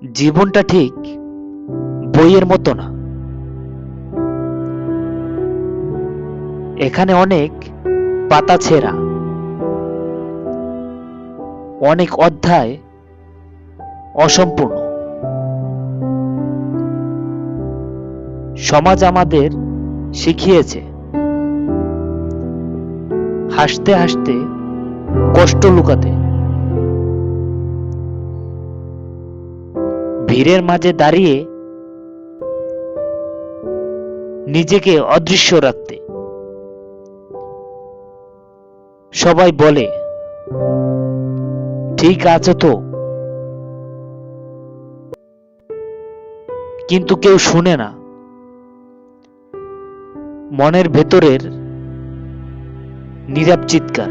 জীবনটা ঠিক বইয়ের মতো না। এখানে অনেক পাতা ছেঁড়া, অনেক অধ্যায় অসম্পূর্ণ। সমাজ আমাদের শিখিয়েছে হাসতে হাসতে কষ্ট লুকাতে, ভিড়ের মাঝে দাঁড়িয়ে নিজেকে অদৃশ্য রাখতে। সবাই বলে ঠিক আছে তো, কিন্তু কেউ শুনে না মনের ভেতরের নীরব চিৎকার।